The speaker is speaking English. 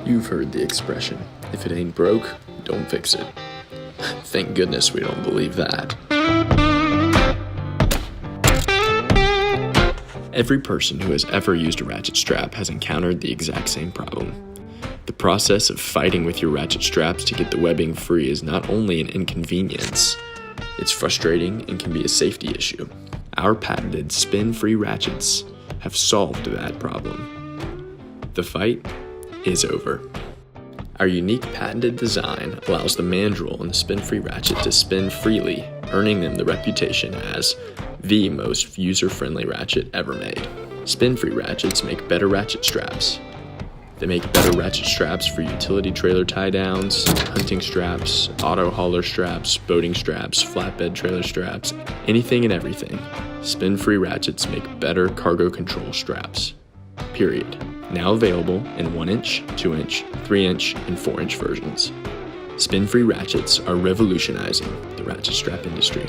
You've heard the expression, if it ain't broke, don't fix it. Thank goodness we don't believe that. Every person who has ever used a ratchet strap has encountered the exact same problem. The process of fighting with your ratchet straps to get the webbing free is not only an inconvenience, it's frustrating and can be a safety issue. Our patented spin-free ratchets have solved that problem. The fight is over. Our unique patented design allows the mandrel and the spin-free ratchet to spin freely, earning them the reputation as the most user-friendly ratchet ever made. Spin-free ratchets make better ratchet straps. They make better ratchet straps for utility trailer tie-downs, hunting straps, auto hauler straps, boating straps, flatbed trailer straps, anything and everything. Spin-free ratchets make better cargo control straps. Period. Now available in 1-inch, 2-inch, 3-inch, and 4-inch versions. Spin-free ratchets are revolutionizing the ratchet strap industry.